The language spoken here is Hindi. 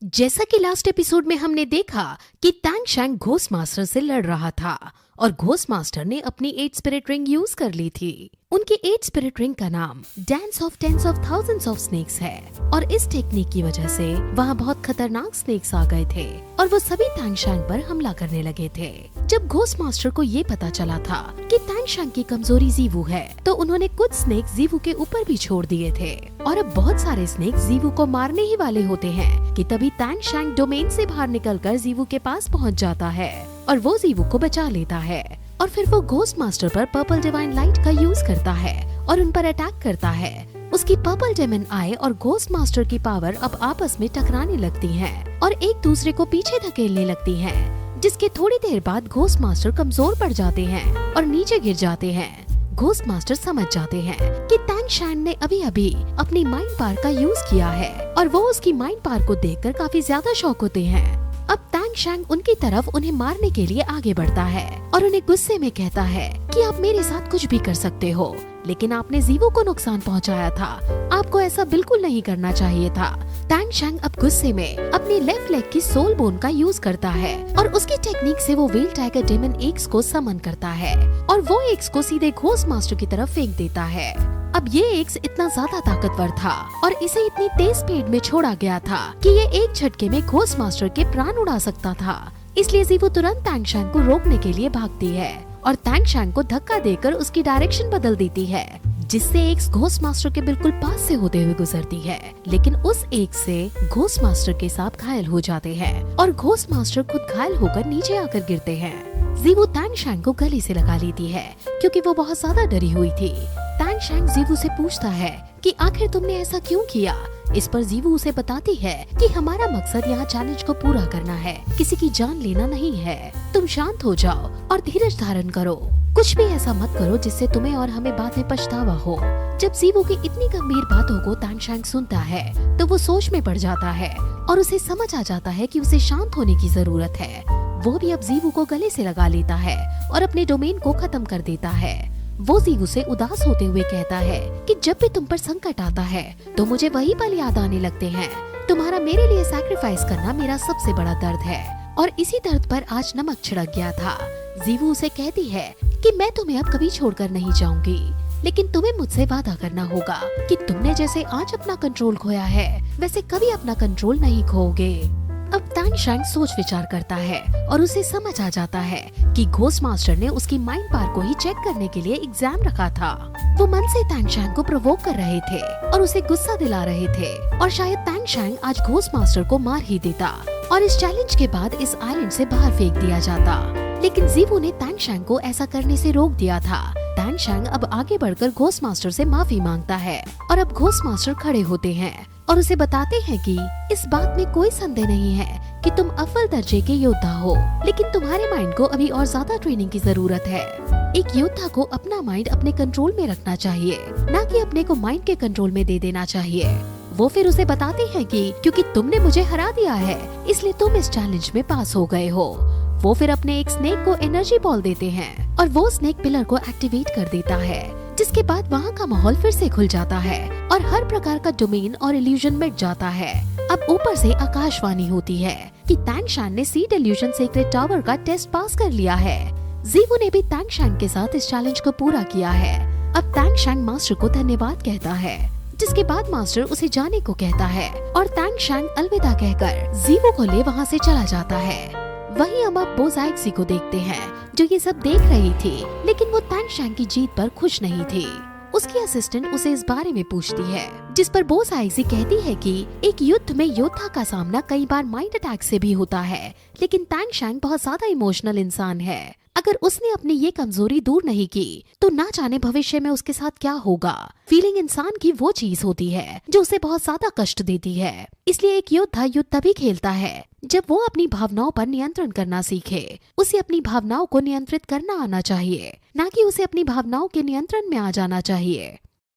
जैसा कि लास्ट एपिसोड में हमने देखा कि टैंग शैंग घोस्ट मास्टर से लड़ रहा था और घोस्ट मास्टर ने अपनी 8 स्पिरिट रिंग यूज कर ली थी। उनकी 8 स्पिरिट रिंग का नाम dance of tens of thousands of snakes है और इस टेक्निक की वजह से वहाँ बहुत खतरनाक स्नेक्स आ गए थे और वो सभी टैंग शैंग पर हमला करने लगे थे। जब घोस्ट मास्टर को ये पता चला था कि टैंग शैंग की कमजोरी जीवू है, तो उन्होंने कुछ स्नेक्स जीवू के ऊपर भी छोड़ दिए थे और अब बहुत सारे स्नेक्स जीवू को मारने ही वाले होते हैं कि तभी टैंग शैंग डोमेन से बाहर निकलकर जीवू के पास पहुंच जाता है और वो जीवू को बचा लेता है और फिर वो घोस्ट मास्टर पर पर्पल डिवाइन लाइट का यूज करता है और उन पर अटैक करता है। उसकी पर्पल डेमन आई और घोस्ट मास्टर की पावर अब आपस में टकराने लगती हैं और एक दूसरे को पीछे धकेलने लगती हैं, जिसके थोड़ी देर बाद घोस्ट मास्टर कमजोर पड़ जाते हैं और नीचे गिर जाते हैं। घोस्ट मास्टर समझ जाते हैं कि टैंग शैंग ने अभी अभी अपनी माइंड पावर का यूज किया है और वो उसकी माइंड पावर को देखकर काफी ज्यादा शॉक होते हैं। अब टैंग शैंग उनकी तरफ उन्हें मारने के लिए आगे बढ़ता है और उन्हें गुस्से में कहता है कि आप मेरे साथ कुछ भी कर सकते हो, लेकिन आपने जीवू को नुकसान पहुंचाया था, आपको ऐसा बिल्कुल नहीं करना चाहिए था। टैंग शैंग अब गुस्से में अपनी लेफ्ट लेग की सोल बोन का यूज करता है और उसकी टेक्निक से वो व्हेल टाइगर डेमन एग्स को समन करता है और वो एग्स को सीधे घोस्ट मास्टर की तरफ फेंक देता है। अब ये एग्स इतना ज्यादा ताकतवर था और इसे इतनी तेज स्पीड में छोड़ा गया था कि ये एक झटके में घोस्ट मास्टर के प्राण उड़ा सकता था। इसलिए जीवू तुरंत टैंग शैंग को रोकने के लिए भागती है और टैंग शैंग को धक्का देकर उसकी डायरेक्शन बदल देती है, जिससे एग्स घोस्ट मास्टर के बिल्कुल पास से होते हुए गुजरती है। लेकिन उस एग से घोस्ट मास्टर के सांप घायल हो जाते हैं और घोस्ट मास्टर खुद घायल होकर नीचे आकर गिरते हैं। जीवू टैंग शैंग को गले से लगा लेती है क्योंकि वो बहुत ज्यादा डरी हुई थी। टैंग शैंग जीवू से पूछता है कि आखिर तुमने ऐसा क्यों किया। इस पर जीवू उसे बताती है कि हमारा मकसद यहाँ चैलेंज को पूरा करना है, किसी की जान लेना नहीं है। तुम शांत हो जाओ और धीरज धारण करो, कुछ भी ऐसा मत करो जिससे तुम्हें और हमें बाद में पछतावा हो। जब जीवू की इतनी गंभीर बातों को टैंग शैंग सुनता है तो वो सोच में पड़ जाता है और उसे समझ आ जाता है कि उसे शांत होने की जरूरत है। वो भी अब जीवू को गले से लगा लेता है और अपने डोमेन को खत्म कर देता है। वो जीवू से उदास होते हुए कहता है कि जब भी तुम पर संकट आता है तो मुझे वही पल याद आने लगते हैं। तुम्हारा मेरे लिए सैक्रिफाइस करना मेरा सबसे बड़ा दर्द है और इसी दर्द पर आज नमक छिड़क गया था। जीवू उसे कहती है कि मैं तुम्हें अब कभी छोड़कर नहीं जाऊंगी, लेकिन तुम्हें मुझसे वादा करना होगा कि तुमने जैसे आज अपना कंट्रोल खोया है वैसे कभी अपना कंट्रोल नहीं खोओगे। अब टैंग शैंग सोच विचार करता है और उसे समझ आ जाता है कि घोस्ट मास्टर ने उसकी माइंड पावर को ही चेक करने के लिए एग्जाम रखा था। वो मन से टैंग शैंग को प्रोवोक कर रहे थे और उसे गुस्सा दिला रहे थे और शायद टैंग शैंग आज घोस्ट मास्टर को मार ही देता और इस चैलेंज के बाद इस आइलैंड से बाहर फेंक दिया जाता। लेकिन जीवू ने टैंग शैंग को ऐसा करने से रोक दिया था। टैंग शैंग अब आगे बढ़कर घोस्ट मास्टर से माफी मांगता है और अब घोस्ट मास्टर खड़े होते हैं और उसे बताते हैं कि इस बात में कोई संदेह नहीं है कि तुम अव्वल दर्जे के योद्धा हो, लेकिन तुम्हारे माइंड को अभी और ज्यादा ट्रेनिंग की जरूरत है। एक योद्धा को अपना माइंड अपने कंट्रोल में रखना चाहिए, न कि अपने को माइंड के कंट्रोल में दे देना चाहिए। वो फिर उसे बताते हैं कि क्योंकि तुमने मुझे हरा दिया है इसलिए तुम इस चैलेंज में पास हो गए हो। वो फिर अपने एक स्नेक को एनर्जी बॉल देते हैं और वो स्नेक पिलर को एक्टिवेट कर देता है, जिसके बाद वहाँ का माहौल फिर से खुल जाता है और हर प्रकार का डोमेन और इल्यूजन मिट जाता है। अब ऊपर से आकाशवाणी होती है कि टैंग शैंग ने सीड इल्यूजन सीक्रेट टावर का टेस्ट पास कर लिया है। जीवू ने भी टैंग शैंग के साथ इस चैलेंज को पूरा किया है। अब टैंग शैंग मास्टर को धन्यवाद कहता है, जिसके बाद मास्टर उसे जाने को कहता है और टैंग शैंग अलविदा कहकर जीवू को ले वहाँ से चला जाता है। वहीं हम अब बोजाइक्सी को देखते हैं जो ये सब देख रही थी, लेकिन वो टैंग शैंग की जीत पर खुश नहीं थी। उसकी असिस्टेंट उसे इस बारे में पूछती है, जिस पर बोजाइक्सी कहती है कि एक युद्ध में योद्धा का सामना कई बार माइंड अटैक से भी होता है, लेकिन टैंग शैंग बहुत ज्यादा इमोशनल इंसान है। अगर उसने अपनी ये कमजोरी दूर नहीं की तो ना जाने भविष्य में उसके साथ क्या होगा। फीलिंग इंसान की वो चीज होती है जो उसे बहुत ज्यादा कष्ट देती है। इसलिए एक योद्धा युद्ध तभी खेलता है जब वो अपनी भावनाओं पर नियंत्रण करना सीखे। उसे अपनी भावनाओं को नियंत्रित करना आना चाहिए, न कि उसे अपनी भावनाओं के नियंत्रण में आ जाना चाहिए।